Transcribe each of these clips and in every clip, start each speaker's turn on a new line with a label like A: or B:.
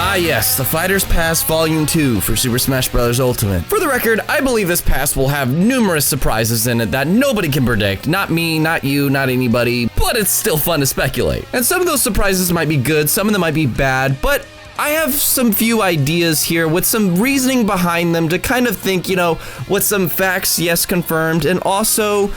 A: Ah yes, the Fighters Pass Volume 2 for Super Smash Bros. Ultimate. For the record, I believe this pass will have numerous surprises in it that nobody can predict. Not me, not you, not anybody, but it's still fun to speculate. And some of those surprises might be good, some of them might be bad, but I have some few ideas here with some reasoning behind them to kind of think, with some facts, yes, confirmed, and also,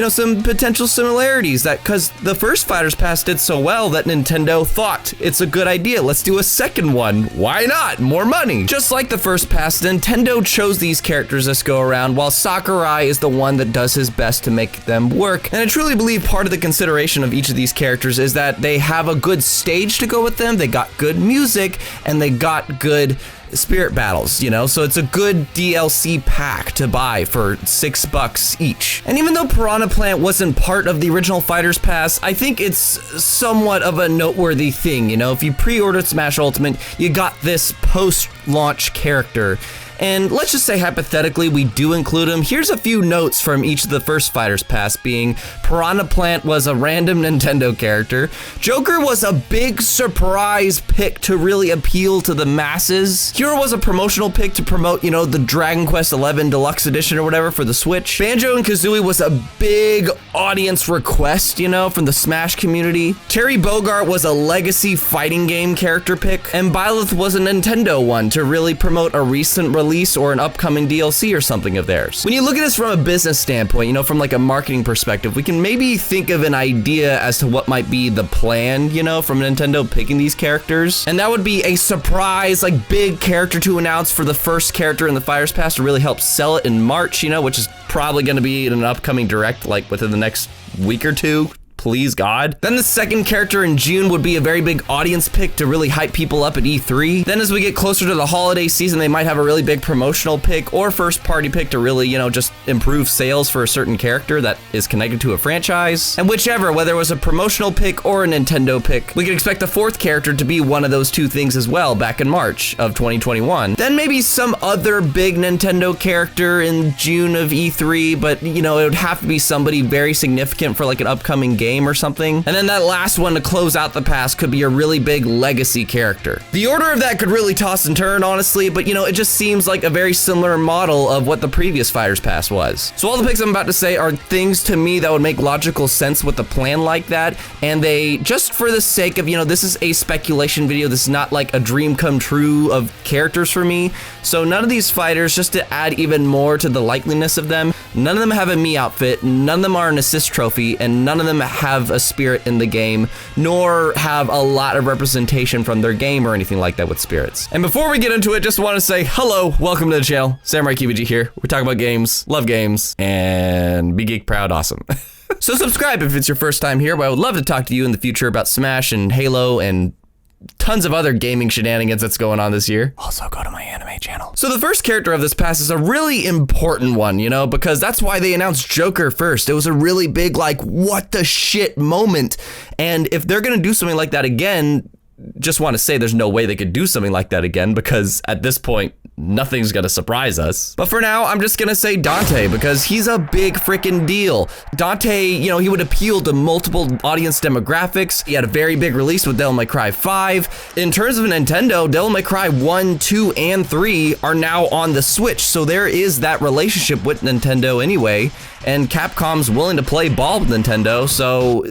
A: some potential similarities that, because the first Fighters Pass did so well that Nintendo thought it's a good idea. Let's do a second one. Why not? More money. Just like the first pass, Nintendo chose these characters this go around, while Sakurai is the one that does his best to make them work. And I truly believe part of the consideration of each of these characters is that they have a good stage to go with them, they got good music, and they got good spirit battles, so it's a good DLC pack to buy for $6 each. And even though Piranha Plant wasn't part of the original Fighters Pass, I think it's somewhat of a noteworthy thing, if you pre-ordered Smash Ultimate, you got this post-launch character. And let's just say hypothetically we do include him. Here's a few notes from each of the first Fighters Pass being Piranha Plant was a random Nintendo character. Joker was a big surprise pick to really appeal to the masses. Hero was a promotional pick to promote, the Dragon Quest XI Deluxe Edition or whatever for the Switch. Banjo and Kazooie was a big audience request, from the Smash community. Terry Bogard was a legacy fighting game character pick. And Byleth was a Nintendo one to really promote a recent release or an upcoming DLC or something of theirs. When you look at this from a business standpoint, from like a marketing perspective, we can maybe think of an idea as to what might be the plan, from Nintendo picking these characters. And that would be a surprise, like big character to announce for the first character in the Fighters Pass to really help sell it in March, which is probably going to be in an upcoming direct, like within the next week or two. Please God. Then the second character in June would be a very big audience pick to really hype people up at E3. Then as we get closer to the holiday season, they might have a really big promotional pick or first party pick to really, just improve sales for a certain character that is connected to a franchise. And whichever, whether it was a promotional pick or a Nintendo pick, we could expect the fourth character to be one of those two things as well back in March of 2021. Then maybe some other big Nintendo character in June of E3, but it would have to be somebody very significant for like an upcoming game or something. And then that last one to close out the pass could be a really big legacy character. The order of that could really toss and turn, honestly, but it just seems like a very similar model of what the previous Fighters Pass was. So all the picks I'm about to say are things to me that would make logical sense with a plan like that, and they, just for the sake of, this is a speculation video, this is not like a dream come true of characters for me, so none of these fighters, just to add even more to the likeliness of them, none of them have a Mii outfit, none of them are an assist trophy, and none of them have a spirit in the game, nor have a lot of representation from their game or anything like that with spirits. And before we get into it, just want to say hello, welcome to the channel. Samurai Kibiji here. We're talking about games, love games, and be geek proud awesome. So subscribe if it's your first time here, but I would love to talk to you in the future about Smash and Halo and tons of other gaming shenanigans that's going on this year. Also, go to my anime channel. So the first character of this pass is a really important one, because that's why they announced Joker first. It was a really big, like, what the shit moment. And if they're gonna do something like that again, just want to say there's no way they could do something like that again, because at this point, nothing's gonna surprise us. But for now, I'm just gonna say Dante, because he's a big freaking deal. Dante, he would appeal to multiple audience demographics. He had a very big release with Devil May Cry 5. In terms of Nintendo, Devil May Cry 1, 2, and 3 are now on the Switch, so there is that relationship with Nintendo anyway, and Capcom's willing to play ball with Nintendo, so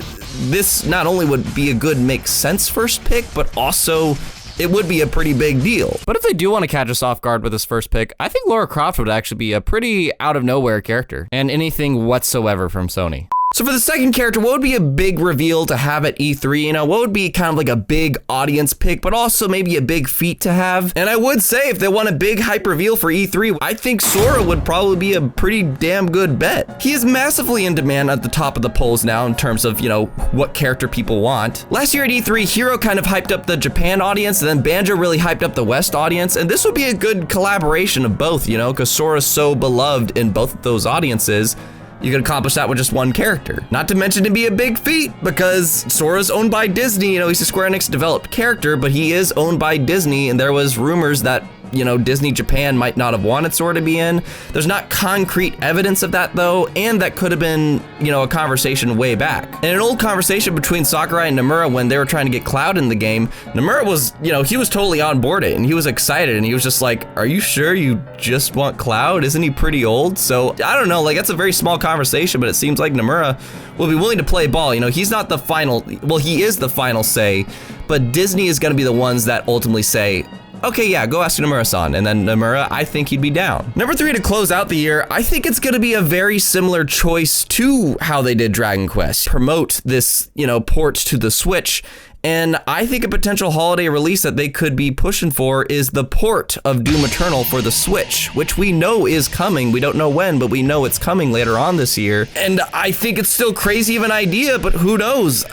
A: this not only would be a good make sense first pick, but also it would be a pretty big deal. But if they do want to catch us off guard with this first pick, I think Lara Croft would actually be a pretty out of nowhere character, and anything whatsoever from Sony. So for the second character, what would be a big reveal to have at E3? What would be kind of like a big audience pick, but also maybe a big feat to have? And I would say if they want a big hype reveal for E3, I think Sora would probably be a pretty damn good bet. He is massively in demand at the top of the polls now in terms of, what character people want. Last year at E3, Hero kind of hyped up the Japan audience, and then Banjo really hyped up the West audience, and this would be a good collaboration of both, because Sora's so beloved in both of those audiences. You could accomplish that with just one character. Not to mention it'd be a big feat because Sora's owned by Disney. He's a Square Enix developed character, but he is owned by Disney, and there was rumors that you know, Disney Japan might not have wanted Sora to be in. There's not concrete evidence of that though, and that could have been, you know, a conversation way back. In an old conversation between Sakurai and Nomura when they were trying to get Cloud in the game, Nomura was, you know, he was totally on board it and he was excited and he was just like, are you sure you just want Cloud? Isn't he pretty old? So I don't know, like that's a very small conversation, but it seems like Nomura will be willing to play ball. You know, he's not the final, well, he is the final say, but Disney is gonna be the ones that ultimately say, okay, yeah, go ask Nomura-san. And then Nomura, I think he'd be down. Number 3 to close out the year, I think it's gonna be a very similar choice to how they did Dragon Quest. Promote this, you know, port to the Switch. And I think a potential holiday release that they could be pushing for is the port of Doom Eternal for the Switch, which we know is coming. We don't know when, but we know it's coming later on this year. And I think it's still crazy of an idea, but who knows?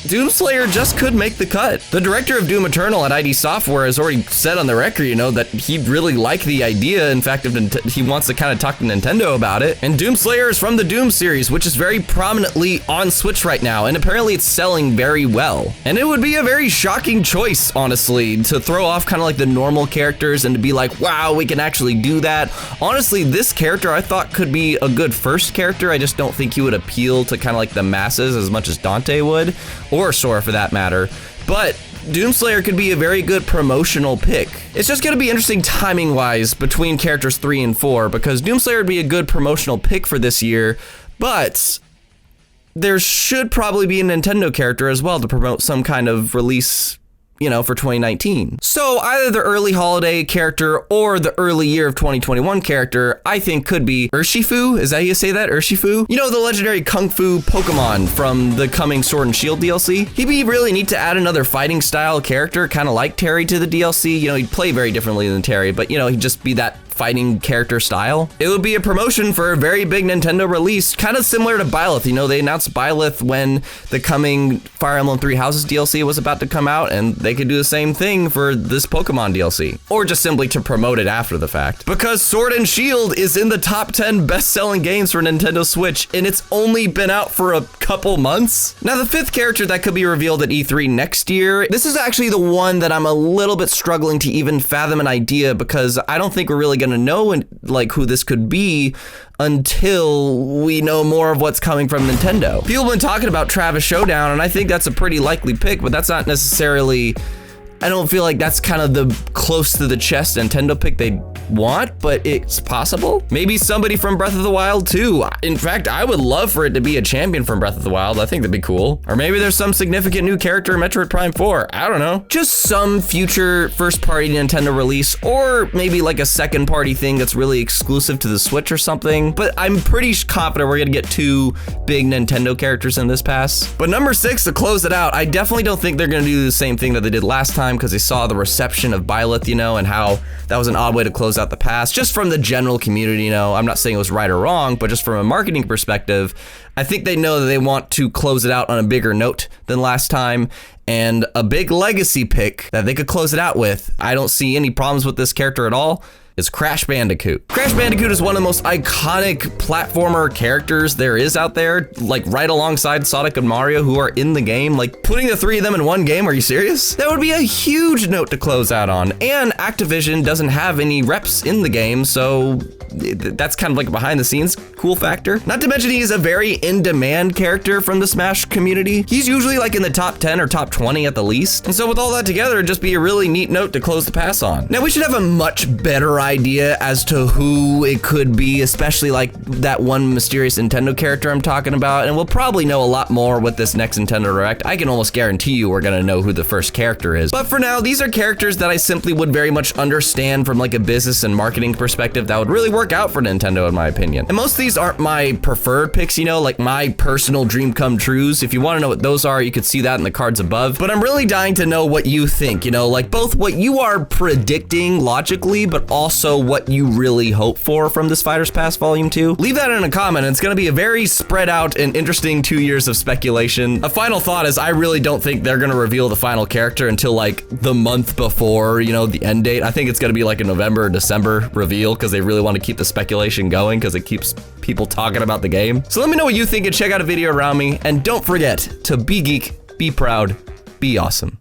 A: Doomslayer just could make the cut. The director of Doom Eternal at ID Software has already said on the record, you know, that he'd really like the idea. In fact, he wants to kind of talk to Nintendo about it. And Doomslayer is from the Doom series, which is very prominently on Switch right now, and apparently it's selling very well. And it would be a very shocking choice, honestly, to throw off kind of like the normal characters and to be like, wow, we can actually do that. Honestly, this character I thought could be a good first character. I just don't think he would appeal to kind of like the masses as much as Dante would, or Sora for that matter, but Doomslayer could be a very good promotional pick. It's just gonna be interesting timing wise between characters 3 and 4, because Doomslayer would be a good promotional pick for this year, but there should probably be a Nintendo character as well to promote some kind of release, you know, for 2019. So either the early holiday character or the early year of 2021 character, I think could be Urshifu. Is that how you say that? Urshifu? You know, the legendary Kung Fu Pokemon from the coming Sword and Shield DLC? He'd be really neat to add another fighting style character, kind of like Terry to the DLC. You know, he'd play very differently than Terry, but you know, he'd just be that fighting character style. It would be a promotion for a very big Nintendo release, kind of similar to Byleth. You know, they announced Byleth when the coming Fire Emblem Three Houses DLC was about to come out, and they could do the same thing for this Pokemon DLC, or just simply to promote it after the fact. Because Sword and Shield is in the top 10 best-selling games for Nintendo Switch, and it's only been out for a couple months. Now, the 5th character that could be revealed at E3 next year, this is actually the one that I'm a little bit struggling to even fathom an idea, because I don't think we're really gonna know like who this could be until we know more of what's coming from Nintendo. People have been talking about Travis Showdown, and I think that's a pretty likely pick, but that's not necessarily, I don't feel like that's kind of the close to the chest Nintendo pick they'd want, but it's possible. Maybe somebody from Breath of the Wild too. In fact, I would love for it to be a champion from Breath of the Wild. I think that'd be cool. Or maybe there's some significant new character in Metroid Prime 4. I don't know. Just some future first-party Nintendo release, or maybe like a second-party thing that's really exclusive to the Switch or something. But I'm pretty confident we're gonna get 2 big Nintendo characters in this pass. But number 6, to close it out, I definitely don't think they're gonna do the same thing that they did last time, because they saw the reception of Byleth, you know, and how that was an odd way to close out the pass, just from the general community. You know, I'm not saying it was right or wrong, but just from a marketing perspective, I think they know that they want to close it out on a bigger note than last time, and a big legacy pick that they could close it out with. I don't see any problems with this character at all. Is Crash Bandicoot. Crash Bandicoot is one of the most iconic platformer characters there is out there, like right alongside Sonic and Mario, who are in the game. Like, putting the 3 of them in one game, are you serious? That would be a huge note to close out on. And Activision doesn't have any reps in the game, so that's kind of like a behind the scenes cool factor. Not to mention he's a very in-demand character from the Smash community. He's usually like in the top 10 or top 20 at the least. And so with all that together, it'd just be a really neat note to close the pass on. Now we should have a much better idea as to who it could be, especially like that one mysterious Nintendo character I'm talking about, and we'll probably know a lot more with this next Nintendo Direct. I can almost guarantee you we're gonna know who the first character is. But for now, these are characters that I simply would very much understand from like a business and marketing perspective that would really work out for Nintendo, in my opinion. And most of these aren't my preferred picks, you know, like my personal dream come trues. If you want to know what those are, you could see that in the cards above. But I'm really dying to know what you think, you know, like both what you are predicting logically, but also what you really hope for from this Fighters Pass Volume 2. Leave that in a comment. It's going to be a very spread out and interesting 2 years of speculation. A final thought is I really don't think they're going to reveal the final character until like the month before, you know, the end date. I think it's going to be like a November or December reveal, because they really want to keep the speculation going, because it keeps people talking about the game. So let me know what you think and check out a video around me. And don't forget to be geek, be proud, be awesome.